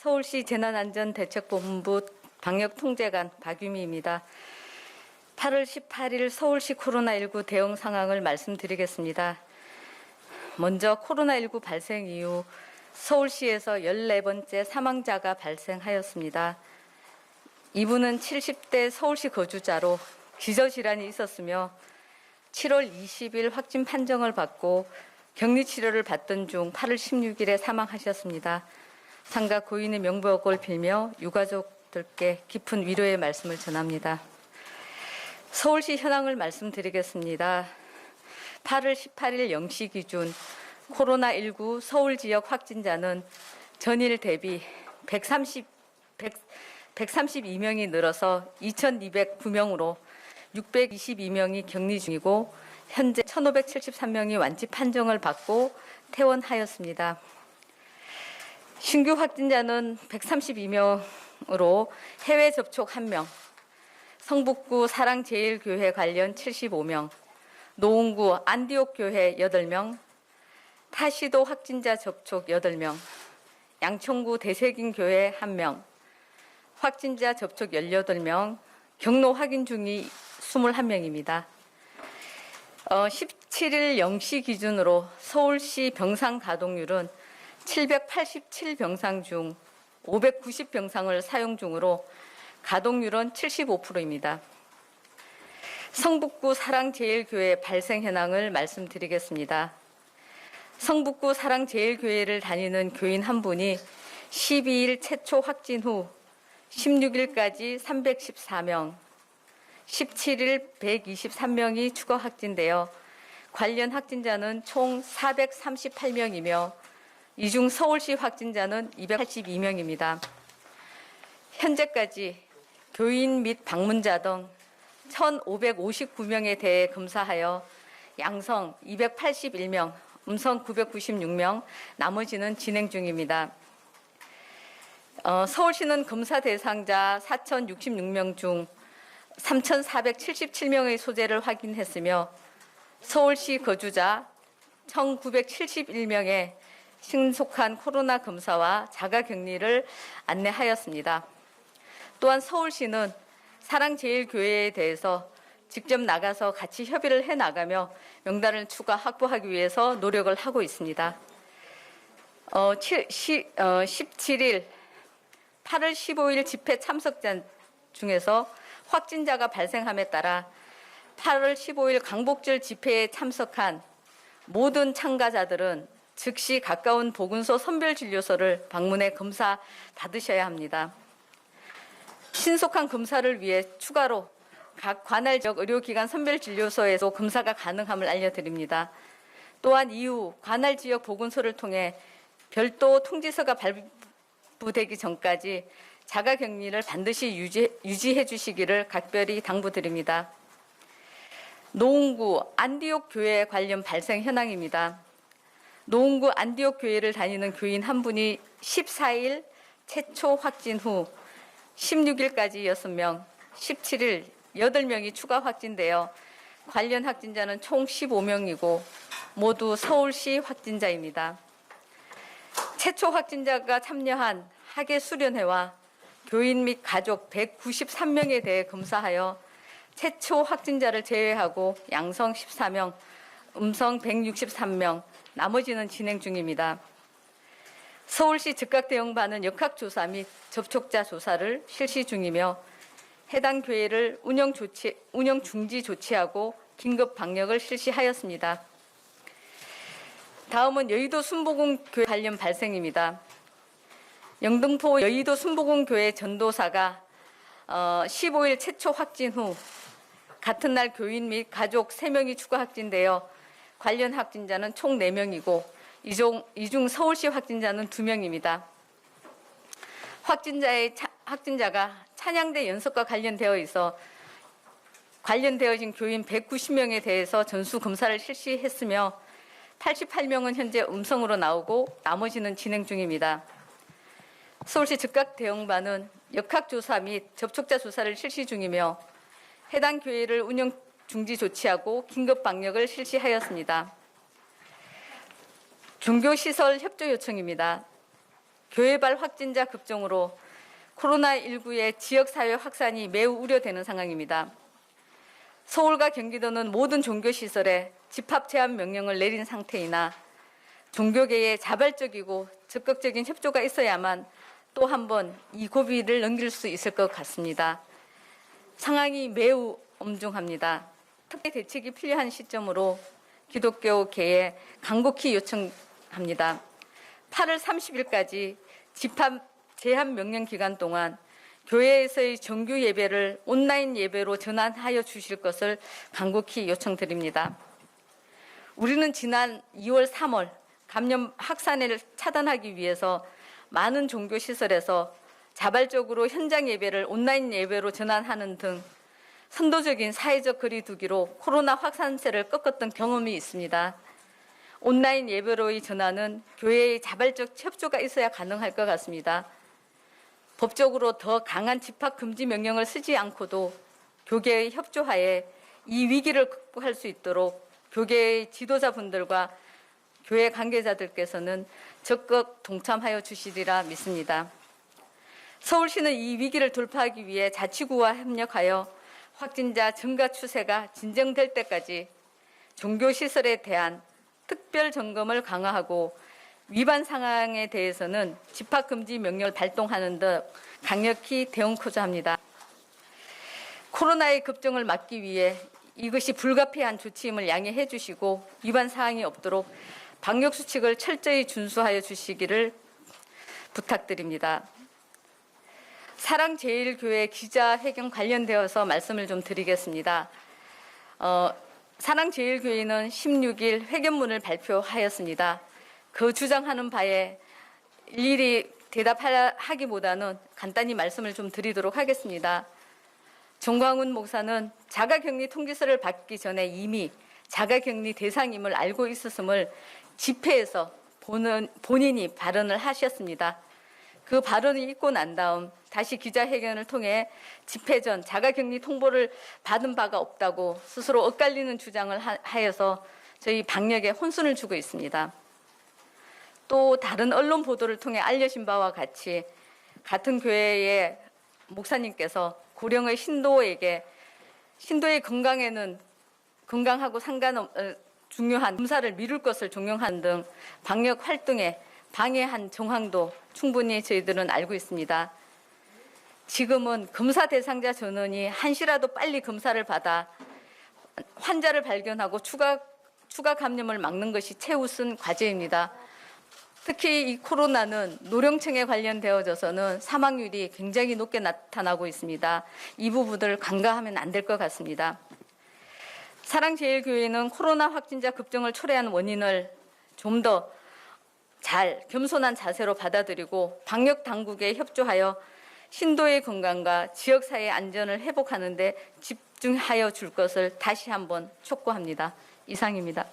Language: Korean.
서울시 재난안전대책본부 방역통제관 박유미입니다. 8월 18일 서울시 코로나19 대응 상황을 말씀드리겠습니다. 먼저 코로나19 발생 이후 서울시에서 14번째 사망자가 발생하였습니다. 이분은 70대 서울시 거주자로 기저질환이 있었으며 7월 20일 확진 판정을 받고 격리치료를 받던 중 8월 16일에 사망하셨습니다. 상가 고인의 명복을 빌며 유가족들께 깊은 위로의 말씀을 전합니다. 서울시 현황을 말씀드리겠습니다. 8월 18일 0시 기준 코로나19 서울 지역 확진자는 전일 대비 132명이 늘어서 2,209명으로 622명이 격리 중이고 현재 1,573명이 완치 판정을 받고 퇴원하였습니다. 신규 확진자는 132명으로 해외 접촉 1명, 성북구 사랑제일교회 관련 75명, 노원구 안디옥교회 8명, 타시도 확진자 접촉 8명, 양천구 대세긴교회 1명, 확진자 접촉 18명, 경로 확인 중이 21명입니다. 17일 0시 기준으로 서울시 병상 가동률은 787병상 중 590병상을 사용 중으로 가동률은 75%입니다. 성북구 사랑제일교회 발생 현황을 말씀드리겠습니다. 성북구 사랑제일교회를 다니는 교인 한 분이 12일 최초 확진 후 16일까지 314명, 17일 123명이 추가 확진되어 관련 확진자는 총 438명이며 이 중 서울시 확진자는 282명입니다. 현재까지 교인 및 방문자 등 1,559명에 대해 검사하여 양성 281명, 음성 996명, 나머지는 진행 중입니다. 서울시는 검사 대상자 4,066명 중 3,477명의 소재를 확인했으며 서울시 거주자 1,971명의 신속한 코로나 검사와 자가격리를 안내하였습니다. 또한 서울시는 사랑제일교회에 대해서 직접 나가서 같이 협의를 해나가며 명단을 추가 확보하기 위해서 노력을 하고 있습니다. 17일 8월 15일 집회 참석자 중에서 확진자가 발생함에 따라 8월 15일 광복절 집회에 참석한 모든 참가자들은 즉시 가까운 보건소 선별진료소를 방문해 검사 받으셔야 합니다. 신속한 검사를 위해 추가로 각 관할 지역 의료기관 선별진료소에서 검사가 가능함을 알려드립니다. 또한 이후 관할 지역 보건소를 통해 별도 통지서가 발부되기 전까지 자가격리를 반드시 유지해 주시기를 각별히 당부드립니다. 노원구 안디옥 교회 관련 발생 현황입니다. 노원구 안디옥 교회를 다니는 교인 한 분이 14일 최초 확진 후 16일까지 6명, 17일 8명이 추가 확진되어 관련 확진자는 총 15명이고 모두 서울시 확진자입니다. 최초 확진자가 참여한 학예수련회와 교인 및 가족 193명에 대해 검사하여 최초 확진자를 제외하고 양성 14명, 음성 163명, 나머지는 진행 중입니다. 서울시 즉각대응반은 역학조사 및 접촉자 조사를 실시 중이며 해당 교회를 운영 중지 조치하고 긴급 방역을 실시하였습니다. 다음은 여의도 순복음교회 관련 발생입니다. 영등포 여의도 순복음교회 전도사가 15일 최초 확진 후 같은 날 교인 및 가족 3명이 추가 확진되어 관련 확진자는 총 4명이고 이 중 서울시 확진자는 2명입니다. 확진자가 찬양대 연석과 관련되어진 교인 190명에 대해서 전수 검사를 실시했으며 88명은 현재 음성으로 나오고 나머지는 진행 중입니다. 서울시 즉각대응반은 역학조사 및 접촉자 조사를 실시 중이며 해당 교회를 운영 중지 조치하고 긴급 방역을 실시하였습니다. 종교시설 협조 요청입니다. 교회발 확진자 급증으로 코로나19의 지역사회 확산이 매우 우려되는 상황입니다. 서울과 경기도는 모든 종교시설에 집합 제한 명령을 내린 상태이나 종교계의 자발적이고 적극적인 협조가 있어야만 또 한 번 이 고비를 넘길 수 있을 것 같습니다. 상황이 매우 엄중합니다. 특히 대책이 필요한 시점으로 기독교계에 간곡히 요청합니다. 8월 30일까지 집합 제한 명령 기간 동안 교회에서의 정규 예배를 온라인 예배로 전환하여 주실 것을 간곡히 요청드립니다. 우리는 지난 2월, 3월 감염 확산을 차단하기 위해서 많은 종교시설에서 자발적으로 현장 예배를 온라인 예배로 전환하는 등 선도적인 사회적 거리두기로 코로나 확산세를 꺾었던 경험이 있습니다. 온라인 예배로의 전환은 교회의 자발적 협조가 있어야 가능할 것 같습니다. 법적으로 더 강한 집합 금지 명령을 쓰지 않고도 교계의 협조하에 이 위기를 극복할 수 있도록 교계의 지도자분들과 교회 관계자들께서는 적극 동참하여 주시리라 믿습니다. 서울시는 이 위기를 돌파하기 위해 자치구와 협력하여 확진자 증가 추세가 진정될 때까지 종교시설에 대한 특별 점검을 강화하고 위반 상황에 대해서는 집합금지 명령을 발동하는 등 강력히 대응코자 합니다. 코로나의 급증을 막기 위해 이것이 불가피한 조치임을 양해해 주시고 위반 사항이 없도록 방역수칙을 철저히 준수하여 주시기를 부탁드립니다. 사랑제일교회 기자회견 관련되어서 말씀을 좀 드리겠습니다. 사랑제일교회는 16일 회견문을 발표하였습니다. 그 주장하는 바에 일일이 대답하기보다는 간단히 말씀을 좀 드리도록 하겠습니다. 정광훈 목사는 자가격리 통지서를 받기 전에 이미 자가격리 대상임을 알고 있었음을 집회에서 본인이 발언을 하셨습니다. 그 발언이 있고 난 다음 다시 기자회견을 통해 집회 전 자가격리 통보를 받은 바가 없다고 스스로 엇갈리는 주장을 하여서 저희 방역에 혼선을 주고 있습니다. 또 다른 언론 보도를 통해 알려진 바와 같이 같은 교회의 목사님께서 고령의 신도에게 신도의 건강하고 중요한 검사를 미룰 것을 종용한 등 방역 활동에 방해한 정황도 충분히 저희들은 알고 있습니다. 지금은 검사 대상자 전원이 한시라도 빨리 검사를 받아 환자를 발견하고 추가 감염을 막는 것이 최우선 과제입니다. 특히 이 코로나는 노령층에 관련되어져서는 사망률이 굉장히 높게 나타나고 있습니다. 이 부분을 간과하면 안 될 것 같습니다. 사랑제일교회는 코로나 확진자 급증을 초래한 원인을 좀 더 겸손한 자세로 받아들이고 방역 당국에 협조하여 신도의 건강과 지역사회의 안전을 회복하는 데 집중하여 줄 것을 다시 한번 촉구합니다. 이상입니다.